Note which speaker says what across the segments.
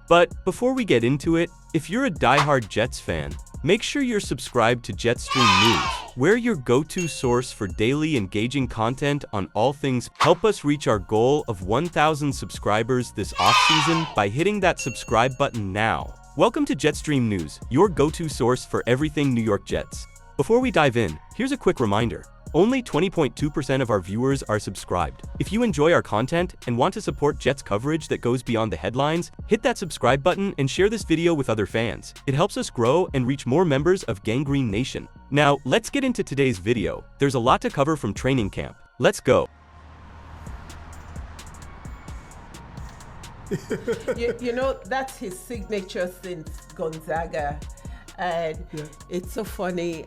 Speaker 1: But before we get into it, if you're a diehard Jets fan, make sure you're subscribed to Jetstream News. We're your go-to source for daily engaging content on all things. Help us reach our goal of 1,000 subscribers this off-season by hitting that subscribe button now. Welcome to Jetstream News, your go-to source for everything New York Jets. Before we dive in, here's a quick reminder. Only 20.2% of our viewers are subscribed. If you enjoy our content and want to support Jets coverage that goes beyond the headlines, hit that subscribe button and share this video with other fans. It helps us grow and reach more members of Gangrene Nation. Now, let's get into today's video. There's a lot to cover from training camp. Let's go.
Speaker 2: you know, that's his signature since Gonzaga. And it's so funny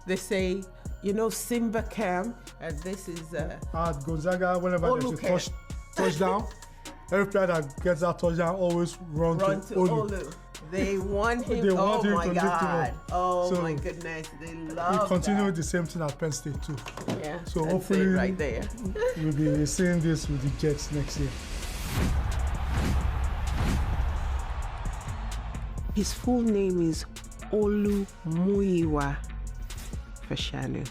Speaker 2: they say, you know, Simba Camp, and this is
Speaker 3: at Gonzaga, whenever there's a touchdown, every player that gets that touchdown always run to Olu.
Speaker 2: They want him. Oh my God! Oh my goodness! They love. We
Speaker 3: continue the same thing at Penn State too.
Speaker 2: Yeah.
Speaker 3: So hopefully,
Speaker 2: right there,
Speaker 3: we'll be seeing this with the Jets next year.
Speaker 2: His full name is Olu Fashanu.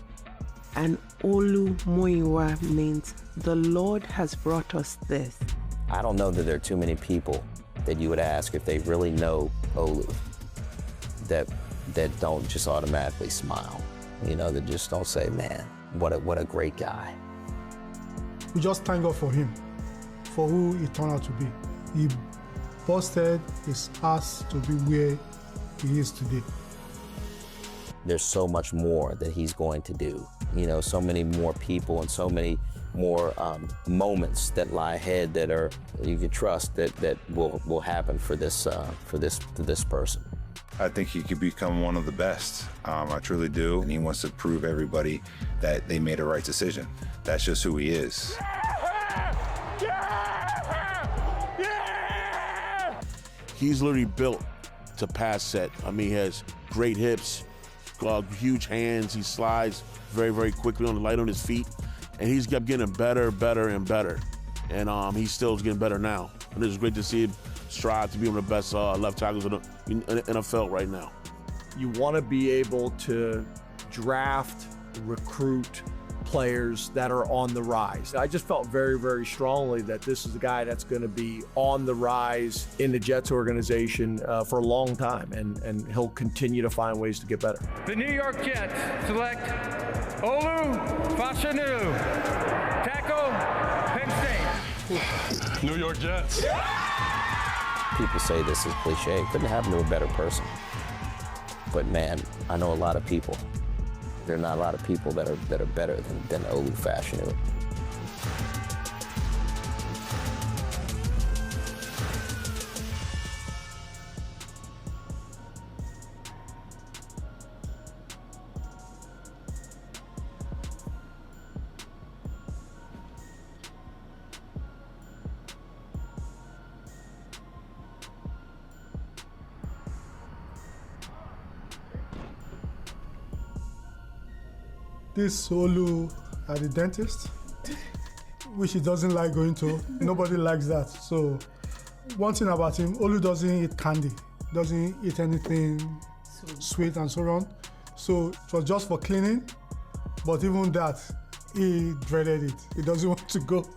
Speaker 2: And Olu means the Lord has brought us this.
Speaker 4: I don't know that there are too many people that you would ask if they really know Olu that don't just automatically smile. You know, that just don't say, man, what a great guy.
Speaker 3: We just thank God for him, for who he turned out to be. He busted his ass to be where he is today.
Speaker 4: There's so much more that he's going to do. You know, so many more people and so many more moments that lie ahead that are you can trust that will happen for this person.
Speaker 5: I think he could become one of the best. I truly do, and he wants to prove everybody that they made a right decision. That's just who he is.
Speaker 6: He's literally built to pass set. I mean, he has great hips, huge hands. He slides very, very quickly on the light on his feet. And he's kept getting better, and better. And he still is getting better now. And it's great to see him strive to be one of the best left tackles in the NFL right now.
Speaker 7: You want to be able to draft, recruit players that are on the rise. I just felt very, very strongly that this is the guy that's going to be on the rise in the Jets organization for a long time, and he'll continue to find ways to get better.
Speaker 8: The New York Jets select Olu Fashanu, tackle, Penn State.
Speaker 9: New York Jets.
Speaker 4: People say this is cliche. It couldn't happen to a better person. But man, I know a lot of people. There are not a lot of people that are better than Olu Fashanu.
Speaker 3: This Olu at the dentist, which he doesn't like going to. Nobody likes that. So one thing about him, Olu doesn't eat candy, doesn't eat anything sweet and so on. So it was just for cleaning, but even that, he dreaded it. He doesn't want to go.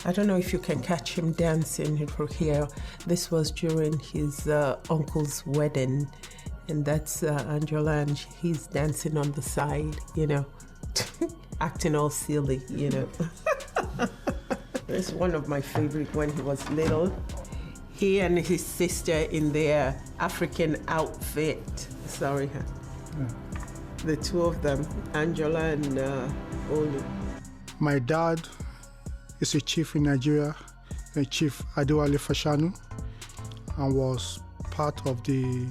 Speaker 2: I don't know if you can catch him dancing for here. This was during his uncle's wedding. And that's Angela, and he's dancing on the side, you know, acting all silly, you know. It's one of my favorite when he was little. He and his sister in their African outfit. Sorry, the two of them, Angela and Olu.
Speaker 3: My dad is a chief in Nigeria, Chief Olu Fashanu, and was part of the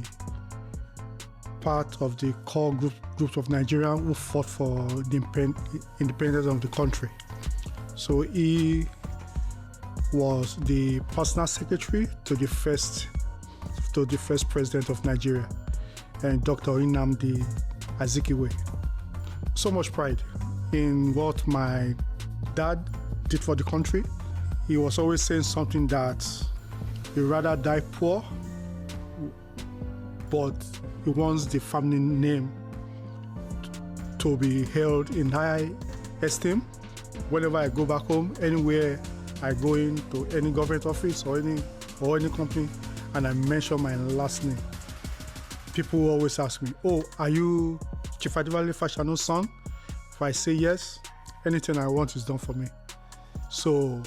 Speaker 3: core group of Nigerians who fought for the independence of the country. So he was the personal secretary to the first president of Nigeria, and Dr. Nnamdi Azikiwe. So much pride in what my dad did for the country. He was always saying something that He rather die poor, but he wants the family name to be held in high esteem. Whenever I go back home, anywhere I go into any government office or any company, and I mention my last name, people always ask me, "Oh, are you Chief Adewale Fashanu's son?" If I say yes, anything I want is done for me. So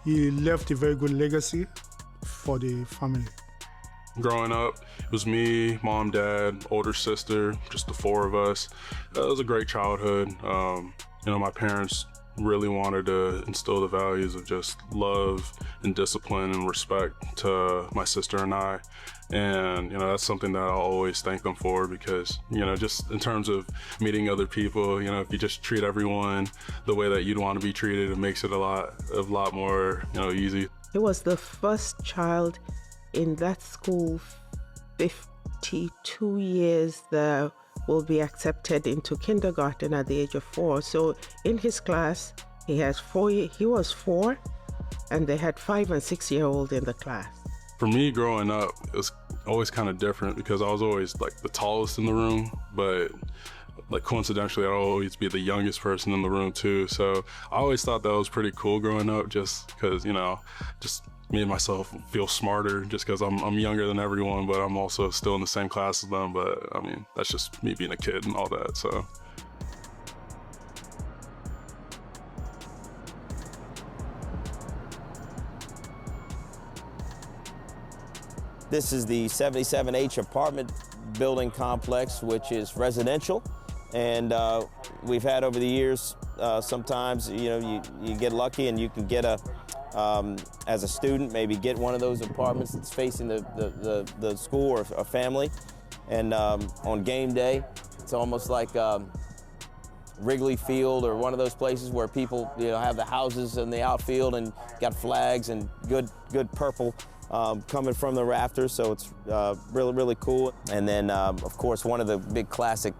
Speaker 3: he left a very good legacy for the family.
Speaker 9: Growing up, it was me, mom, dad, older sister, just the four of us. It was a great childhood. My parents really wanted to instill the values of just love and discipline and respect to my sister and I. And, that's something that I'll always thank them for because, just in terms of meeting other people, if you just treat everyone the way that you'd want to be treated, it makes it a lot more, easy.
Speaker 2: He was the first child in that school, 52 years that will be accepted into kindergarten at the age of 4. So in his class, he was 4, and they had 5 and 6-year-old in the class.
Speaker 9: For me, growing up, it was always kind of different because I was always like the tallest in the room, but like coincidentally, I'd always be the youngest person in the room too. So I always thought that was pretty cool growing up just because, just made myself feel smarter just because I'm younger than everyone, but I'm also still in the same class as them. But I mean, that's just me being a kid and all that, so.
Speaker 4: This is the 77H apartment building complex, which is residential. And we've had over the years, sometimes, you get lucky and you can get as a student, maybe get one of those apartments that's facing the school or a family. And on game day, it's almost like Wrigley Field or one of those places where people, have the houses in the outfield and got flags and good purple coming from the rafters, so it's really, really cool. And then, of course, one of the big classic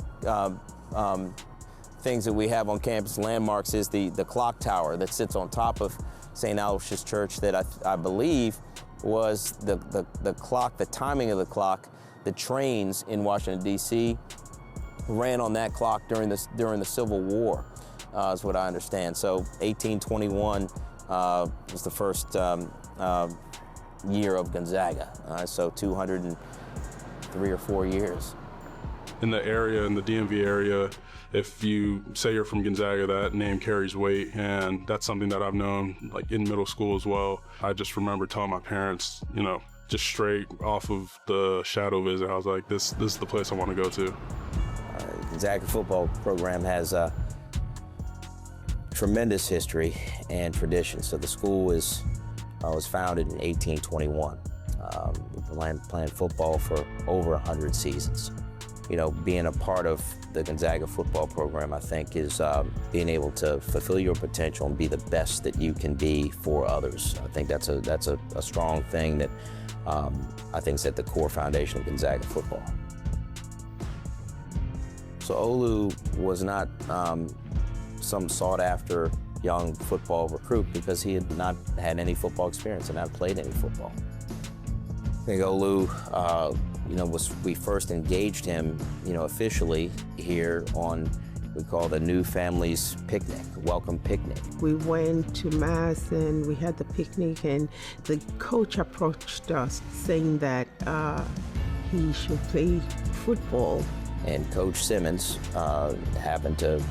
Speaker 4: things that we have on campus, landmarks, is the clock tower that sits on top of St. Aloysius Church that I believe was the clock, the timing of the clock. The trains in Washington, D.C. ran on that clock during the Civil War, is what I understand. So 1821 was the first year of Gonzaga, so 203 or 4 years.
Speaker 9: In the area, in the DMV area, if you say you're from Gonzaga, that name carries weight, and that's something that I've known like in middle school as well. I just remember telling my parents, just straight off of the shadow visit, I was like, this is the place I want to go to.
Speaker 4: Gonzaga football program has a tremendous history and tradition. So the school was founded in 1821. Playing football for over 100 seasons. Being a part of the Gonzaga football program, I think, is being able to fulfill your potential and be the best that you can be for others. I think that's a strong thing that I think is at the core foundation of Gonzaga football. So Olu was not some sought-after young football recruit because he had not had any football experience and not played any football. I think Olu, we first engaged him, officially here on, we call the New Families Picnic, Welcome Picnic.
Speaker 2: We went to Mass and we had the picnic, and the coach approached us saying that he should play football.
Speaker 4: And Coach Simmons happened to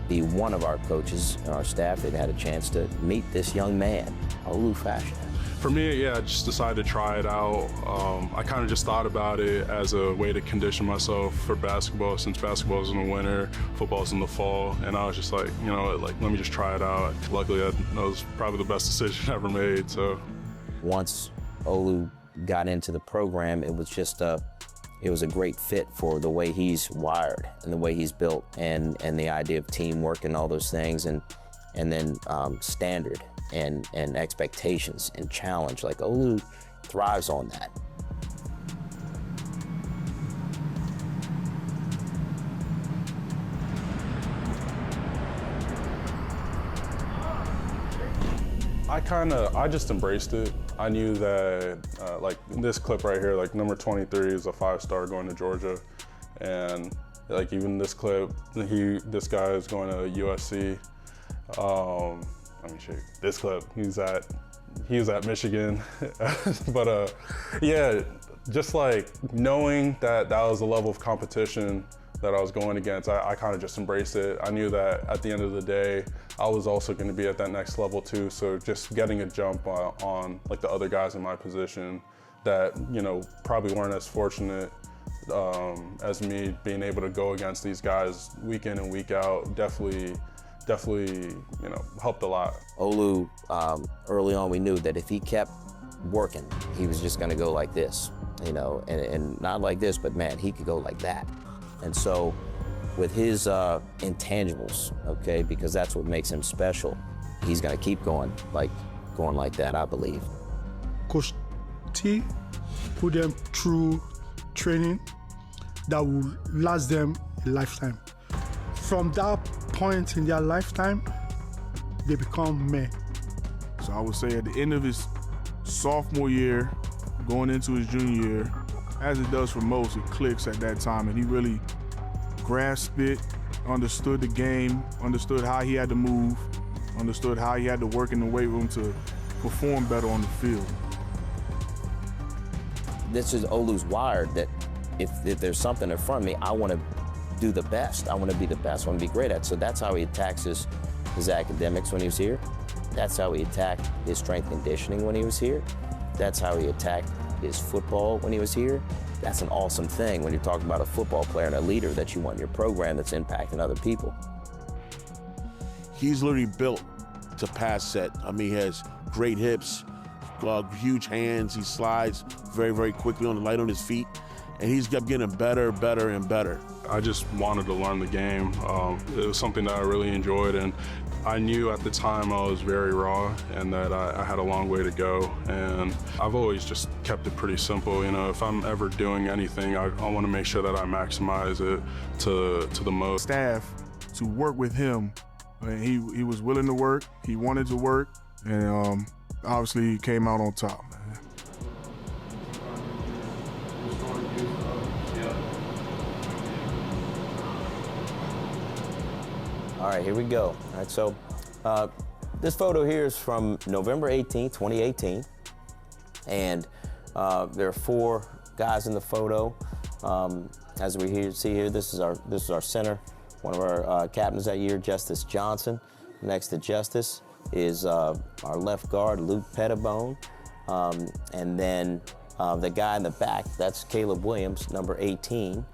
Speaker 4: be one of our coaches and our staff that had a chance to meet this young man, Olu Fashanu.
Speaker 9: For me, I just decided to try it out. I kind of just thought about it as a way to condition myself for basketball, since basketball's in the winter, football's in the fall, and I was just like, let me just try it out. Luckily, that was probably the best decision I ever made, so.
Speaker 4: Once Olu got into the program, it was just it was a great fit for the way he's wired and the way he's built, and the idea of teamwork and all those things, and then standard and expectations and challenge. Like Olu thrives on that.
Speaker 9: I just embraced it. I knew that, like in this clip right here, like number 23 is a 5-star going to Georgia. And like even this clip, this guy is going to USC. Let me show you this clip. He was at Michigan. But yeah, just like knowing that that was the level of competition that I was going against, I kind of just embraced it. I knew that at the end of the day, I was also going to be at that next level too. So just getting a jump on like the other guys in my position that, you know, probably weren't as fortunate as me, being able to go against these guys week in and week out, definitely, you know, helped a lot.
Speaker 4: Olu, early on, we knew that if he kept working, he was just going to go like this, you know, and not like this, but man, he could go like that. And so with his intangibles, okay, because that's what makes him special, he's going to keep going like that, I believe.
Speaker 3: Coach T put them through training that will last them a lifetime. From that point in their lifetime, they become men.
Speaker 10: So I would say at the end of his sophomore year, going into his junior year, as it does for most, it clicks at that time, and he really grasped it, understood the game, understood how he had to move, understood how he had to work in the weight room to perform better on the field.
Speaker 4: This is Olu's wired that if there's something in front of me, I want to do the best. I want to be the best. I want to be great at it. So that's how he attacks his academics when he was here. That's how he attacked his strength conditioning when he was here. That's how he attacked his football when he was here. That's an awesome thing when you're talking about a football player and a leader that you want in your program that's impacting other people.
Speaker 6: He's literally built to pass set. I mean, he has great hips, huge hands. He slides very, very quickly light on his feet. And he's kept getting better, better, and better.
Speaker 9: I just wanted to learn the game. It was something that I really enjoyed, and I knew at the time I was very raw and that I had a long way to go. And I've always just kept it pretty simple. You know, if I'm ever doing anything, I want to make sure that I maximize it to the most.
Speaker 10: Staff to work with him, and he was willing to work. He wanted to work, and obviously he came out on top.
Speaker 4: All right, here we go. All right, so this photo here is from November 18, 2018. And there are 4 guys in the photo. As we see here, this is our center, one of our captains that year, Justice Johnson. Next to Justice is our left guard, Luke Pettibone. And then the guy in the back, that's Caleb Williams, number 18.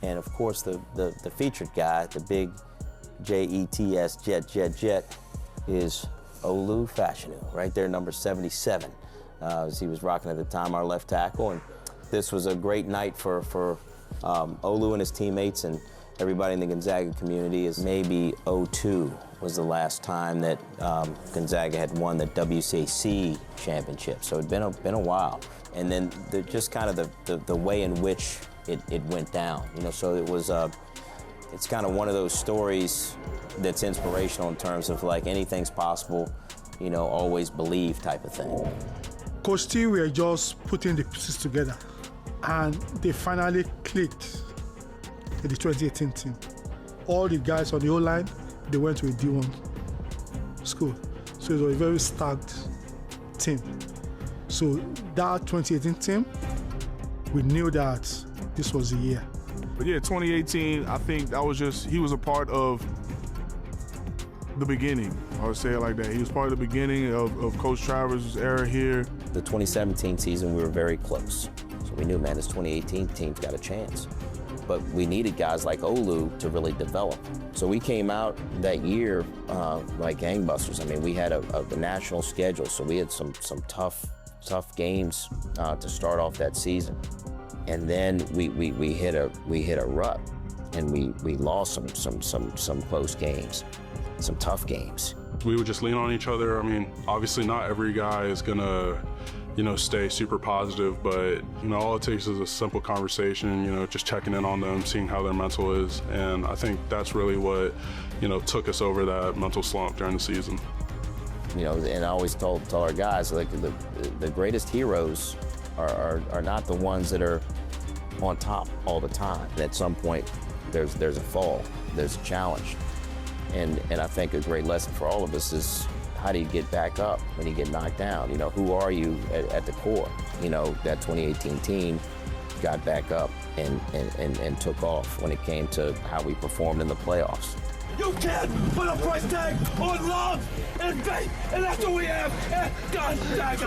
Speaker 4: And of course, the featured guy, the big Jets, Jet, is Olu Fashanu, right there, number 77. As he was rocking at the time, our left tackle. And this was a great night for Olu and his teammates and everybody in the Gonzaga community. Is maybe 2002 was the last time that Gonzaga had won the WCAC championship. So it'd been a while. And then just kind of the way in which it went down, you know. So it was. It's kind of one of those stories that's inspirational in terms of like anything's possible, you know, always believe type of thing.
Speaker 3: Coach T were just putting the pieces together, and they finally clicked in the 2018 team. All the guys on the O-line, they went to a D1 school. So it was a very stacked team. So that 2018 team, we knew that this was the year.
Speaker 10: But yeah, 2018, I think that was he was a part of the beginning. I would say it like that. He was part of the beginning of Coach Travers' era here.
Speaker 4: The 2017 season, we were very close. So we knew, man, this 2018 team's got a chance. But we needed guys like Olu to really develop. So we came out that year like gangbusters. I mean, we had a national schedule, so we had some tough games to start off that season. And then we hit a rut, and we lost some close games, some tough games.
Speaker 9: We would just lean on each other. I mean, obviously not every guy is gonna, you know, stay super positive, but you know, all it takes is a simple conversation, you know, just checking in on them, seeing how their mental is, and I think that's really what, you know, took us over that mental slump during the season.
Speaker 4: and I always told our guys, like, the greatest heroes are not the ones that are on top all the time. At some point, there's a fall, there's a challenge. And I think a great lesson for all of us is, how do you get back up when you get knocked down? Who are you at the core? That 2018 team got back up and took off when it came to how we performed in the playoffs.
Speaker 11: You can't put a price tag on love and faith, and that's what we have at Gonzaga.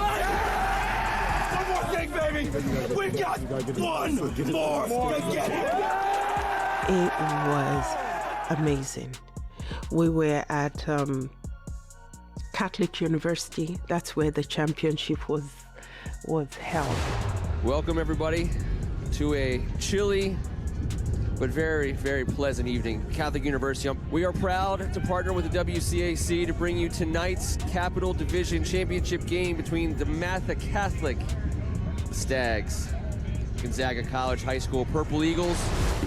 Speaker 11: One more thing, baby. We got one more to get.
Speaker 2: It was amazing. We were at Catholic University. That's where the championship was held.
Speaker 12: Welcome, everybody, to a chilly but very, very pleasant evening. Catholic University. We are proud to partner with the WCAC to bring you tonight's Capital Division Championship game between DeMatha Catholic, the Stags, Gonzaga College High School Purple Eagles.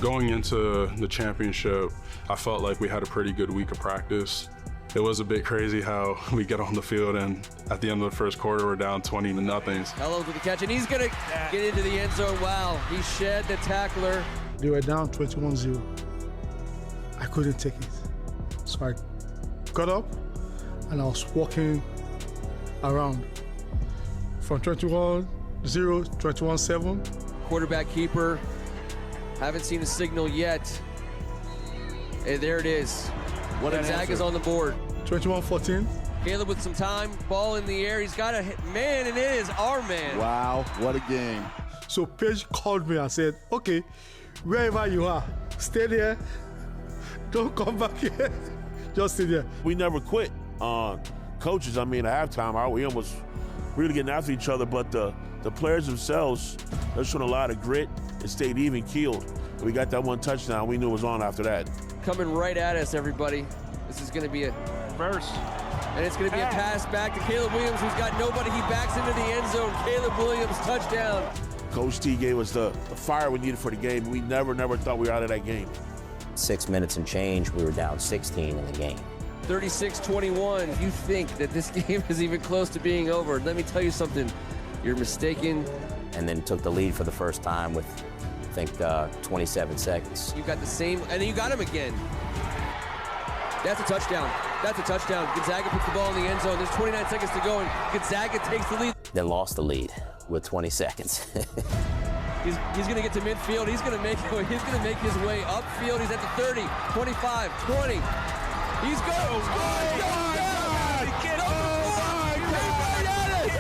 Speaker 9: Going into the championship, I felt like we had a pretty good week of practice. It was a bit crazy how we get on the field and at the end of the first quarter, we're down 20-0.
Speaker 12: Hello with the catch, and he's gonna get into the end zone. Wow, he shed the tackler.
Speaker 3: They were down 21-0. I couldn't take it. So I got up and I was walking around from 21-0, 21-7.
Speaker 12: Quarterback keeper, haven't seen a signal yet. And there it is. Gonzaga's on the board.
Speaker 3: 21-14.
Speaker 12: Caleb with some time, ball in the air. He's got a man, and it is our man.
Speaker 10: Wow, what a game.
Speaker 3: So Paige called me and said, okay, wherever you are, stay there. Don't come back here. Just stay there.
Speaker 6: We never quit. Coaches, at halftime, we almost really getting after each other, but the players themselves, they're showing a lot of grit and stayed even keeled. We got that one touchdown. We knew it was on after that.
Speaker 12: Coming right at us, everybody. This is going to be a
Speaker 10: Verse.
Speaker 12: And it's going to be a pass back to Caleb Williams, who's got nobody. He backs into the end zone. Caleb Williams, touchdown.
Speaker 6: Coach T gave us the fire we needed for the game. We never thought we were out of that game.
Speaker 4: 6 minutes and change, we were down 16 in the game.
Speaker 12: 36-21. If you think that this game is even close to being over, let me tell you something. You're mistaken.
Speaker 4: And then took the lead for the first time with, I think, 27 seconds.
Speaker 12: You got the same, and then you got him again. That's a touchdown. That's a touchdown. Gonzaga puts the ball in the end zone. There's 29 seconds to go, and Gonzaga takes the lead.
Speaker 4: Then lost the lead with 20 seconds.
Speaker 12: He's going to get to midfield. He's going to make his way upfield. He's at the 30, 25, 20. He's going.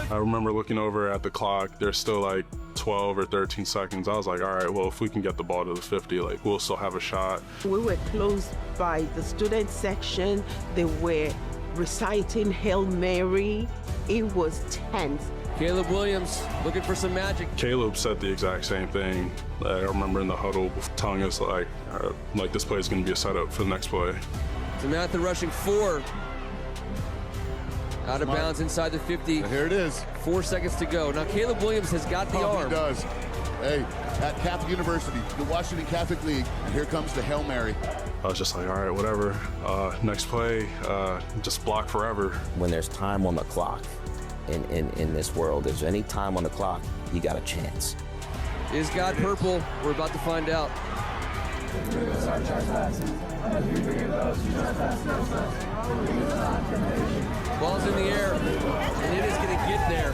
Speaker 9: I remember looking over at the clock. There's still like 12 or 13 seconds. I was like, all right, well, if we can get the ball to the 50, like, we'll still have a shot.
Speaker 2: We were close by the student section. They were reciting Hail Mary. It was tense.
Speaker 12: Caleb Williams looking for some magic.
Speaker 9: Caleb said the exact same thing. I remember in the huddle telling us, like this play is going to be a setup for the next play.
Speaker 12: DeMatha rushing 4. Out of bounds inside the 50.
Speaker 10: And here it is.
Speaker 12: 4 seconds to go. Now Caleb Williams has got the arm.
Speaker 10: He does. Hey, at Catholic University, the Washington Catholic League, and here comes the Hail Mary.
Speaker 9: I was just like, all right, whatever. Next play, just block forever.
Speaker 4: When there's time on the clock in this world, there's any time on the clock, you got a chance.
Speaker 12: Is God purple? We're about to find out. Ball's in the air, and it is going to get there.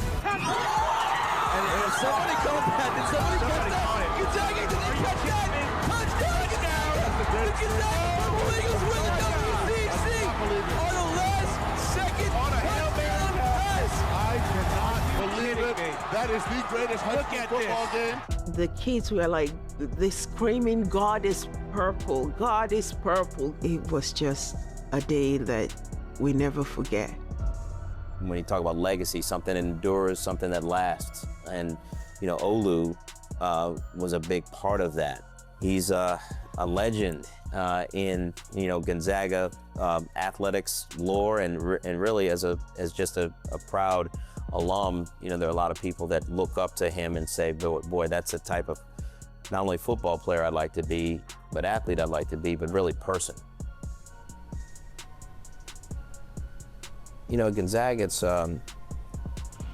Speaker 12: And somebody caught that. Did somebody catch that? Gonzaga, did they catch that? Touchdown! The Gonzaga Purple Eagles win the WCC on the last second touchdown pass.
Speaker 10: I cannot believe it. That is the greatest high school football game.
Speaker 2: The kids were like, they screaming, God is purple, God is purple. It was just a day that we never forget.
Speaker 4: When you talk about legacy, something that endures, something that lasts. And, Olu was a big part of that. He's a legend in, Gonzaga athletics lore and really as just a proud alum. There are a lot of people that look up to him and say, boy, that's the type of not only football player I'd like to be, but athlete I'd like to be, but really person. You know, Gonzaga,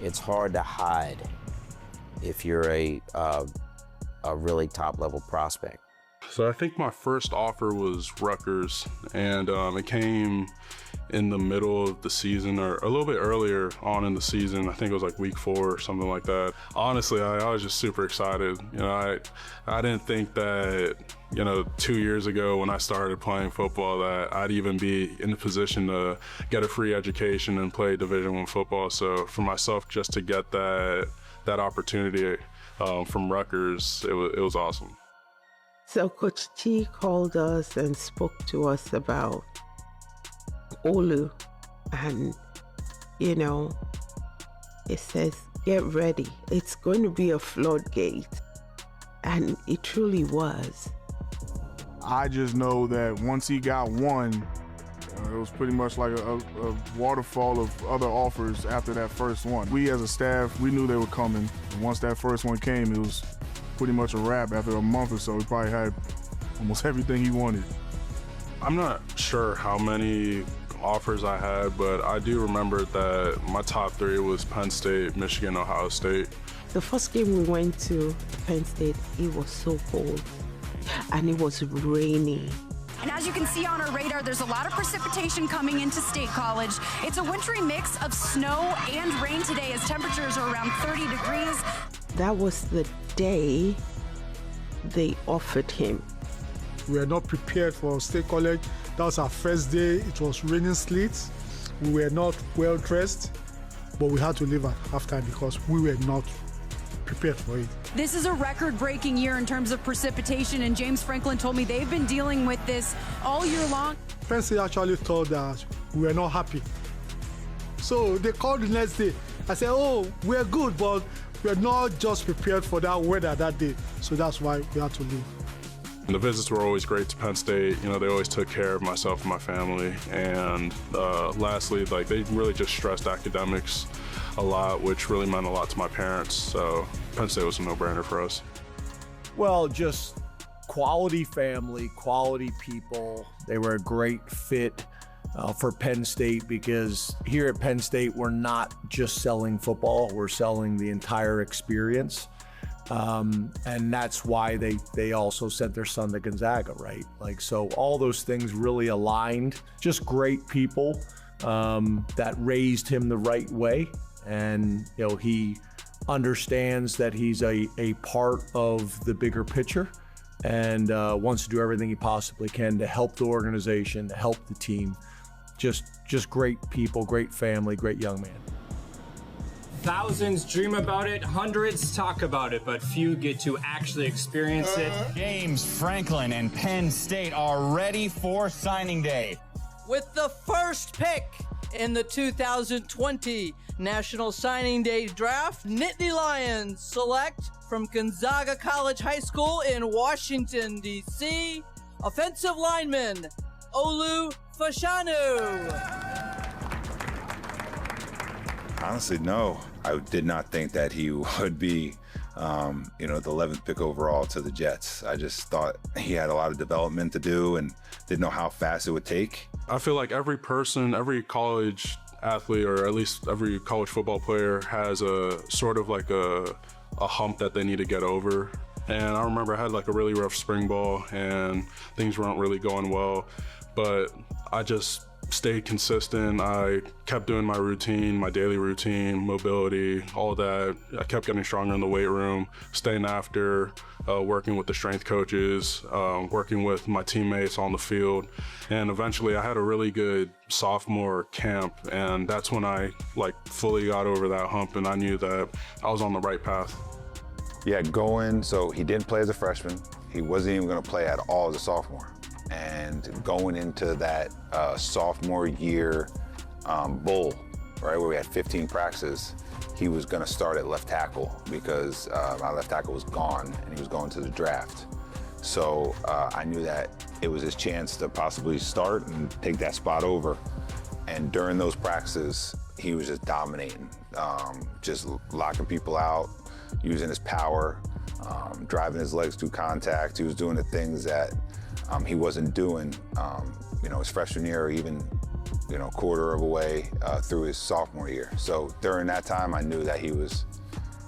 Speaker 4: it's hard to hide if you're a really top-level prospect.
Speaker 9: So I think my first offer was Rutgers, and it came in the middle of the season, or a little bit earlier on in the season. I think it was like week 4 or something like that. Honestly, I was just super excited. You know, I didn't think that, you know, 2 years ago when I started playing football that I'd even be in the position to get a free education and play Division I football. So for myself, just to get that opportunity from Rutgers, it was awesome.
Speaker 2: So Coach T called us and spoke to us about Olu, and you know, it says, get ready, it's going to be a floodgate, and it truly was.
Speaker 10: I just know that once he got one, it was pretty much like a waterfall of other offers after that first one. We as a staff, we knew they were coming, and once that first one came, it was pretty much a wrap. After a month or so, he probably had almost everything he wanted.
Speaker 9: I'm not sure how many offers I had, but I do remember that my top 3 was Penn State, Michigan, Ohio State.
Speaker 2: The first game we went to, Penn State, it was so cold and it was rainy.
Speaker 13: And as you can see on our radar, there's a lot of precipitation coming into State College. It's a wintry mix of snow and rain today as temperatures are around 30 degrees.
Speaker 2: That was the day they offered him.
Speaker 3: We were not prepared for State College. That was our first day. It was raining sleet. We were not well dressed, but we had to leave at halftime because we were not prepared for it.
Speaker 13: This is a record-breaking year in terms of precipitation, and James Franklin told me they've been dealing with this all year long.
Speaker 3: Penn State actually thought that we were not happy. So they called the next day. I said, oh, we're good, but we're not just prepared for that weather that day. So that's why we had to leave.
Speaker 9: And the visits were always great to Penn State. You know, they always took care of myself and my family. And lastly, like, they really just stressed academics a lot, which really meant a lot to my parents. So Penn State was a no-brainer for us.
Speaker 7: Well, just quality family, quality people. They were a great fit for Penn State, because here at Penn State, we're not just selling football, we're selling the entire experience. And that's why they also sent their son to Gonzaga, right? Like, so all those things really aligned. Just great people that raised him the right way. And, you know, he understands that he's a part of the bigger picture and wants to do everything he possibly can to help the organization, to help the team. Just great people, great family, great young man.
Speaker 14: Thousands dream about it, hundreds talk about it, but few get to actually experience it.
Speaker 15: James Franklin and Penn State are ready for signing day.
Speaker 16: With the first pick in the 2020 National Signing Day Draft, Nittany Lions select from Gonzaga College High School in Washington, D.C., offensive lineman Olu Fashanu.
Speaker 5: Honestly, no. I did not think that he would be, the 11th pick overall to the Jets. I just thought he had a lot of development to do and didn't know how fast it would take.
Speaker 9: I feel like every person, every college athlete, or at least every college football player has a sort of like a hump that they need to get over. And I remember I had like a really rough spring ball and things weren't really going well, but I just stayed consistent. I kept doing my routine, my daily routine, mobility, all that. I kept getting stronger in the weight room, staying after, working with the strength coaches, working with my teammates on the field. And eventually I had a really good sophomore camp, and that's when I fully got over that hump and I knew that I was on the right path.
Speaker 5: Yeah, so he didn't play as a freshman. He wasn't even gonna play at all as a sophomore. And going into that sophomore year bowl, right, where we had 15 practices, he was going to start at left tackle because my left tackle was gone and he was going to the draft. So I knew that it was his chance to possibly start and take that spot over. And during those practices, he was just dominating, just locking people out, using his power, driving his legs through contact. He was doing the things that he wasn't doing, his freshman year or even quarter of a way through his sophomore year. So during that time, I knew that he was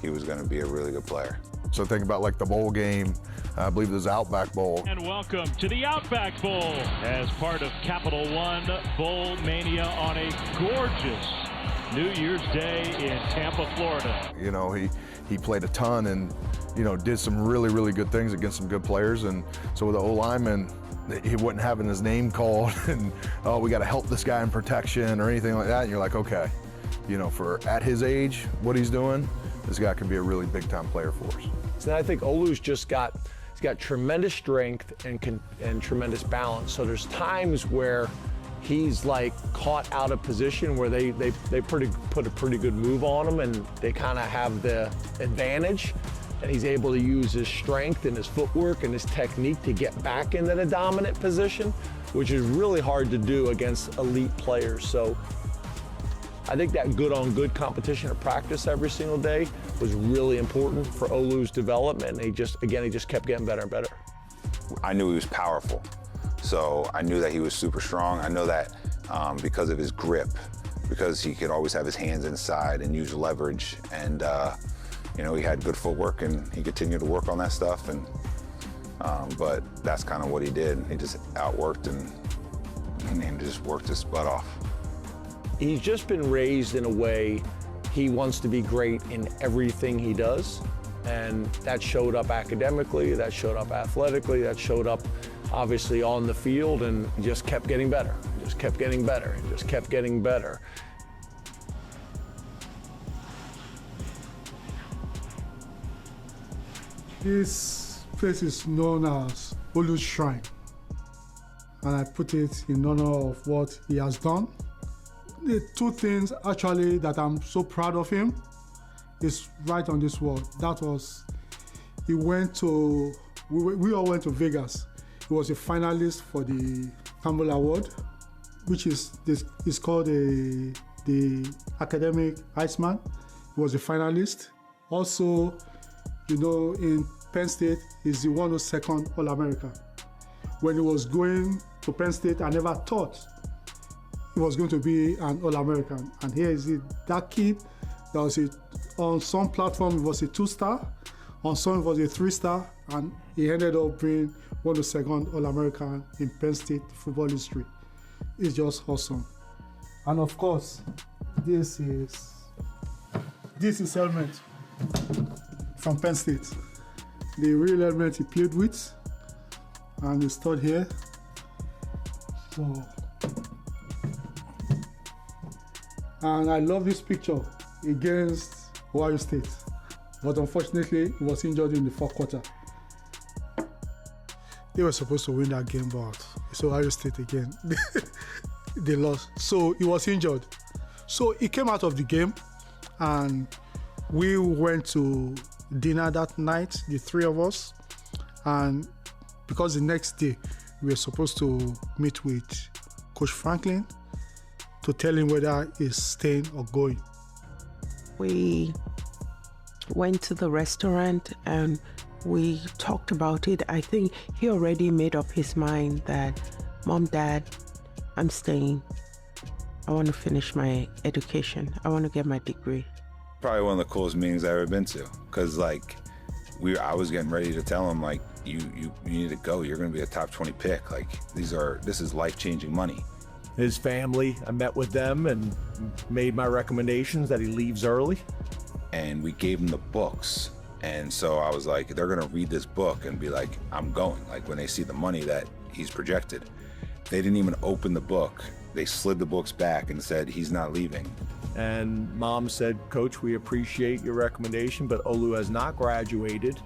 Speaker 5: going to be a really good player.
Speaker 17: So think about like the bowl game. I believe it was Outback Bowl.
Speaker 18: And welcome to the Outback Bowl as part of Capital One Bowl Mania on a gorgeous New Year's Day in Tampa, Florida.
Speaker 17: You know, he played a ton and, did some really, really good things against some good players. And so with the O-lineman, he wasn't having his name called and, oh, we got to help this guy in protection or anything like that. And you're like, okay, for at his age, what he's doing, this guy can be a really big-time player for us.
Speaker 7: So I think Olu's just got tremendous strength and tremendous balance. So there's times where he's like caught out of position where they put a pretty good move on him and they kind of have the advantage. And he's able to use his strength and his footwork and his technique to get back into the dominant position, which is really hard to do against elite players. So I think that good-on-good competition at practice every single day was really important for Olu's development. And he just kept getting better and better.
Speaker 5: I knew he was powerful, so I knew that he was super strong. I know that because of his grip, because he could always have his hands inside and use leverage, and he had good footwork, and he continued to work on that stuff. And but that's kind of what he did. He just outworked and just worked his butt off.
Speaker 7: He's just been raised in a way he wants to be great in everything he does. And that showed up academically, that showed up athletically, that showed up obviously on the field, and he just kept getting better, just kept getting better, and just kept getting better.
Speaker 3: This place is known as Olu's Shrine, and I put it in honor of what he has done. The two things actually that I'm so proud of him is right on this wall. That was, we all went to Vegas. He was a finalist for the Campbell Award, which is called the Academic Iceman. He was a finalist. Also, in Penn State, he's the 102nd All-American. When he was going to Penn State, I never thought he was going to be an All-American. And here is it, that kid that was on some platform, it was a 2-star, on some it was a 3-star, and he ended up being 102nd All-American in Penn State football history. It's just awesome. And of course, this is helmet from Penn State. The real helmet he played with, and it's stored here. So, and I love this picture against Ohio State, but unfortunately he was injured in the fourth quarter. They were supposed to win that game, but it's Ohio State again. They lost, so he was injured. So he came out of the game, and we went to dinner that night, the three of us, and because the next day we were supposed to meet with Coach Franklin to tell him whether he's staying or going.
Speaker 2: We went to the restaurant and we talked about it. I think he already made up his mind that, Mom, Dad, I'm staying. I want to finish my education. I want to get my degree.
Speaker 5: Probably one of the coolest meetings I've ever been to, because I was getting ready to tell him, like, you need to go. You're going to be a top 20 pick. Like, this is life-changing money.
Speaker 7: His family, I met with them and made my recommendations that he leaves early.
Speaker 5: And we gave him the books. And so I was like, they're going to read this book and be like, I'm going. Like, when they see the money that he's projected. They didn't even open the book. They slid the books back and said, he's not leaving.
Speaker 7: And Mom said, Coach, we appreciate your recommendation, but Olu has not graduated.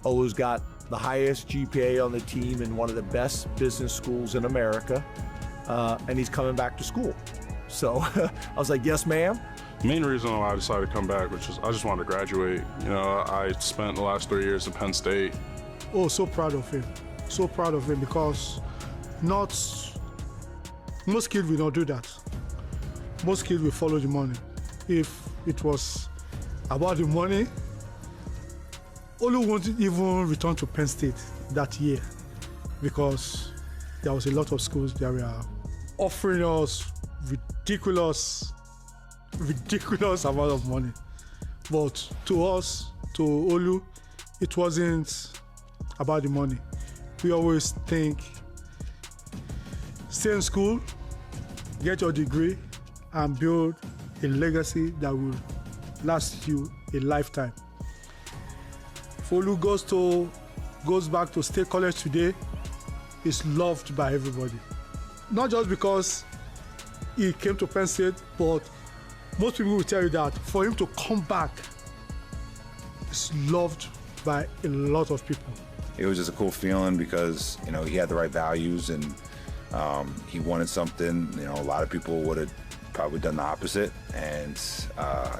Speaker 7: Olu's got the highest GPA on the team in one of the best business schools in America, and he's coming back to school. So I was like, yes, ma'am.
Speaker 9: The main reason why I decided to come back was I just wanted to graduate. I spent the last 3 years at Penn State.
Speaker 3: Oh, so proud of him. So proud of him, because most kids will not do that. Most kids will follow the money. If it was about the money, Olu won't even return to Penn State that year, because there was a lot of schools that were offering us ridiculous amount of money. But to us, to Olu, it wasn't about the money. We always think, stay in school, get your degree, and build a legacy that will last you a lifetime. If Olu goes back to State College today, he's loved by everybody. Not just because he came to Penn State, but most people will tell you that for him to come back, he's loved by a lot of people.
Speaker 5: It was just a cool feeling because, you know, he had the right values and he wanted something, you know, a lot of people would have probably done the opposite. And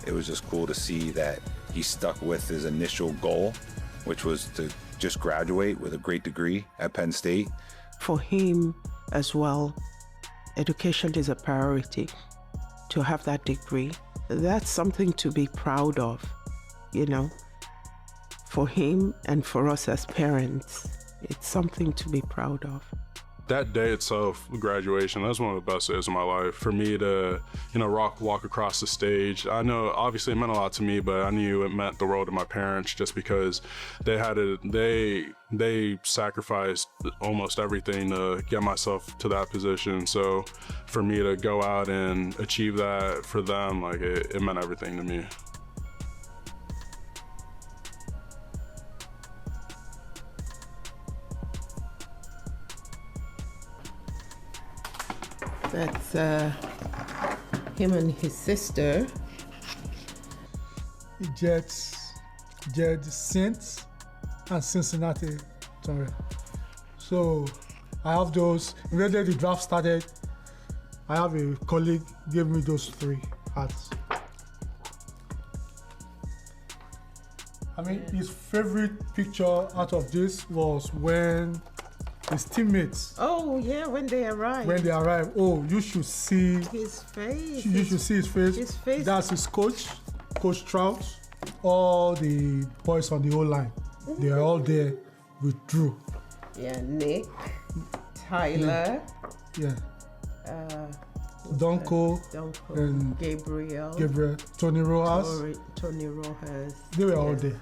Speaker 5: it was just cool to see that he stuck with his initial goal, which was to just graduate with a great degree at Penn State.
Speaker 2: For him as well, education is a priority. To have that degree, that's something to be proud of, you know. For him and for us as parents, it's something to be proud of.
Speaker 9: That day itself, graduation, that's one of the best days of my life. For me to, you know, walk across the stage, I know obviously it meant a lot to me, but I knew it meant the world to my parents just because they sacrificed almost everything to get myself to that position. So for me to go out and achieve that for them, like it meant everything to me.
Speaker 2: That's him and his sister.
Speaker 3: Jets, Saints, and Cincinnati. Sorry. So I have those. When the draft started, I have a colleague gave me those 3 hats. I mean, his favorite picture out of this was when his teammates.
Speaker 2: Oh yeah, when they arrived.
Speaker 3: Oh, you should see
Speaker 2: his face.
Speaker 3: You should see his face.
Speaker 2: His face.
Speaker 3: That's his coach, Coach Trout. All the boys on the O-line, they are all there with Drew.
Speaker 2: Yeah, Nick, Tyler.
Speaker 3: Yeah. Donko, and
Speaker 2: Gabriel,
Speaker 3: Tony Rojas.
Speaker 2: Tony Rojas.
Speaker 3: They were all there.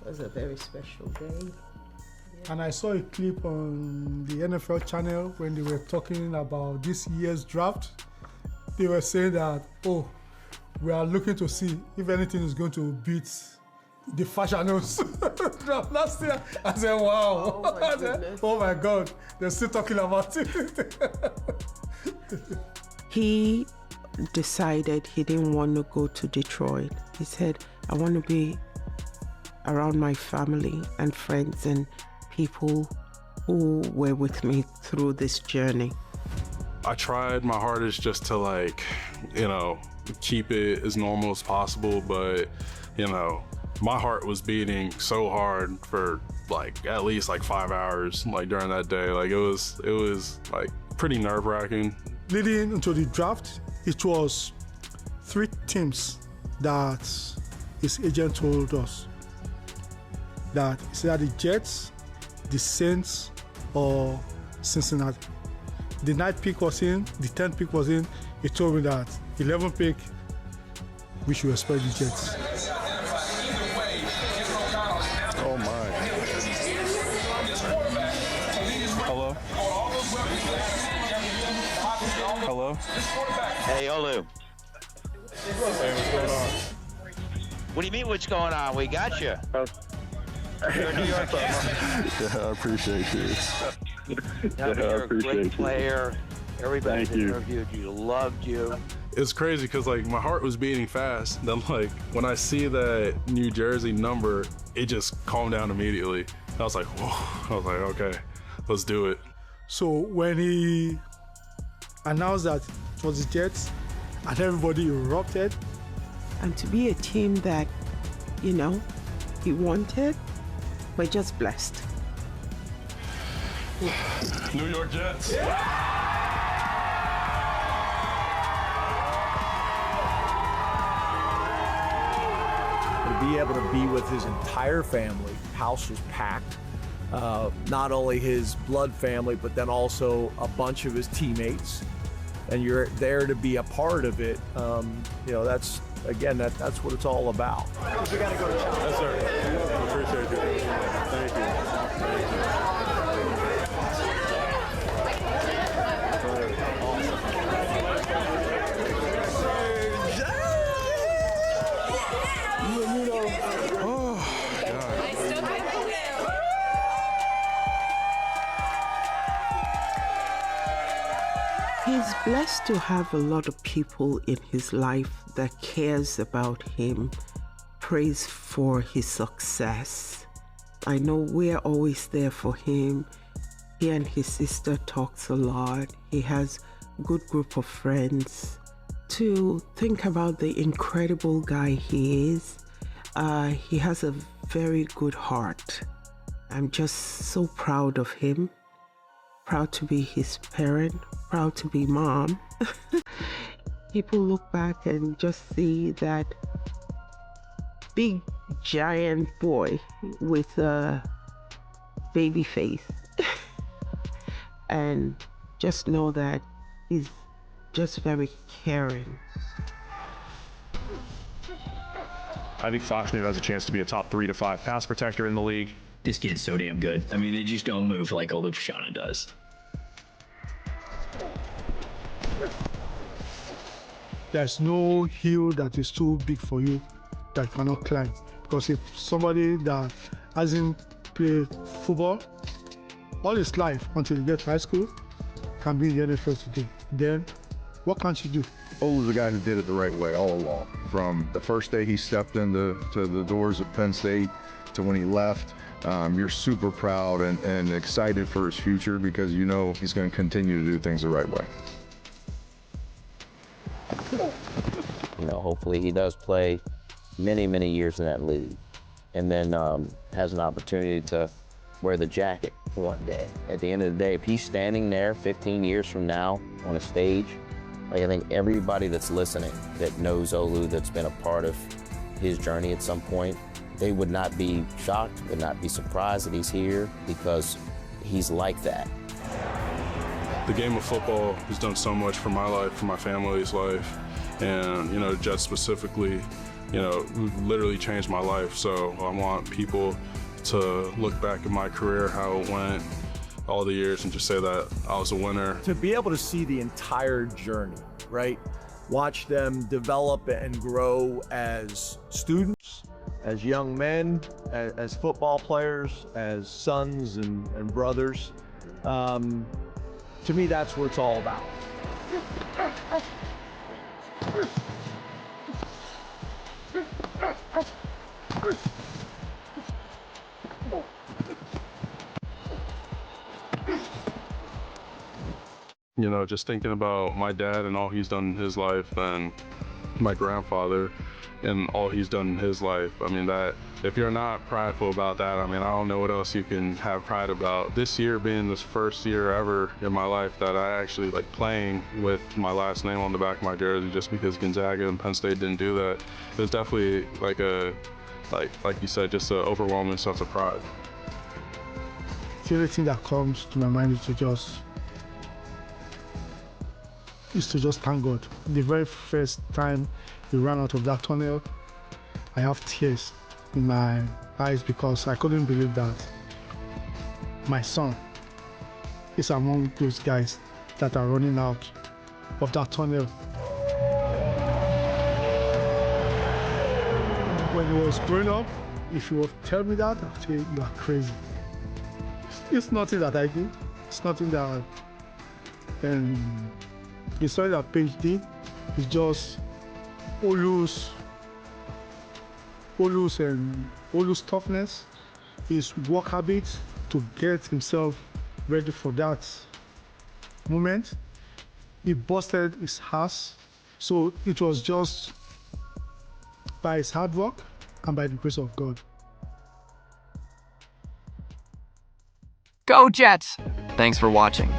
Speaker 2: It was a very special day.
Speaker 3: And I saw a clip on the NFL channel when they were talking about this year's draft. They were saying that, oh, we are looking to see if anything is going to beat the Fashanus. Last year, I said, wow.
Speaker 2: Oh my goodness.
Speaker 3: Oh my God, they're still talking about it.
Speaker 2: He decided he didn't want to go to Detroit. He said, I want to be around my family and friends and people who were with me through this journey.
Speaker 9: I tried my hardest just to, like, you know, keep it as normal as possible, but, you know, my heart was beating so hard for like at least like 5 hours, like during that day. Like it was like pretty nerve-wracking.
Speaker 3: Leading into the draft, it was 3 teams that his agent told us that it's either the Jets, the Saints, or Cincinnati. The 9th pick was in, the 10th pick was in. He told me that 11th pick, we should expect the Jets.
Speaker 10: Oh my. Hello? Hello?
Speaker 19: Hey, Olu.
Speaker 10: Hey, what's going on?
Speaker 19: What do you mean what's going on? We got you. You're a New York Jet.
Speaker 10: Yeah, I appreciate you.
Speaker 19: You're a great player. Everybody that interviewed you loved you.
Speaker 9: It's crazy because like my heart was beating fast. Then like when I see that New Jersey number, it just calmed down immediately. I was like, whoa. I was like, okay, let's do it.
Speaker 3: So when he announced that it was the Jets and everybody erupted.
Speaker 2: And to be a team that, you know, he wanted, we're just blessed.
Speaker 9: New York Jets.
Speaker 7: To be able to be with his entire family, house was packed. not only his blood family, but then also a bunch of his teammates, and you're there to be a part of it. That's what it's all about.
Speaker 9: We got to go to China. Yes, sir. Appreciate you. Thank you.
Speaker 2: He's blessed to have a lot of people in his life that cares about him, prays for his success. I know we're always there for him. He and his sister talks a lot. He has a good group of friends. To think about the incredible guy he is, he has a very good heart. I'm just so proud of him. Proud to be his parent, proud to be mom. People look back and just see that big giant boy with a baby face and just know that he's just very caring.
Speaker 20: I think Fashanu has a chance to be a top 3 to 5 pass protector in the league.
Speaker 21: This kid's so damn good. I mean, they just don't move like Olu Fashanu does.
Speaker 3: There's no hill that is too big for you that cannot climb. Because if somebody that hasn't played football all his life until he gets high school can be in the NFL today, then what can't you do?
Speaker 17: Olu's a guy who did it the right way all along. From the first day he stepped into the doors of Penn State to when he left. You're super proud and excited for his future because you know he's going to continue to do things the right way.
Speaker 4: Hopefully he does play many, many years in that league and then has an opportunity to wear the jacket one day. At the end of the day, if he's standing there 15 years from now on a stage, I think everybody that's listening that knows Olu, that's been a part of his journey at some point, they would not be shocked, would not be surprised that he's here because he's like that.
Speaker 9: The game of football has done so much for my life, for my family's life, and Jets specifically, literally changed my life. So I want people to look back at my career, how it went, all the years, and just say that I was a winner.
Speaker 7: To be able to see the entire journey, right? Watch them develop and grow as students, as young men, as football players, as sons and brothers. To me, that's what it's all about.
Speaker 9: Just thinking about my dad and all he's done in his life, and my grandfather and all he's done in his life. I mean, that if you're not prideful about that, I don't know what else you can have pride about. This year being this first year ever in my life that I actually like playing with my last name on the back of my jersey, just because Gonzaga and Penn State didn't do that. It was definitely like you said, just an overwhelming sense of pride.
Speaker 3: The only thing that comes to my mind is to just thank God. The very first time we ran out of that tunnel, I have tears in my eyes because I couldn't believe that my son is among those guys that are running out of that tunnel. When he was growing up, if you would tell me that, I'd say you are crazy. It's nothing that I did. It's nothing that the story that Paige did is just Olu's toughness, his work habits to get himself ready for that moment. He busted his ass, so it was just by his hard work and by the grace of God.
Speaker 22: Go Jets! Thanks for watching.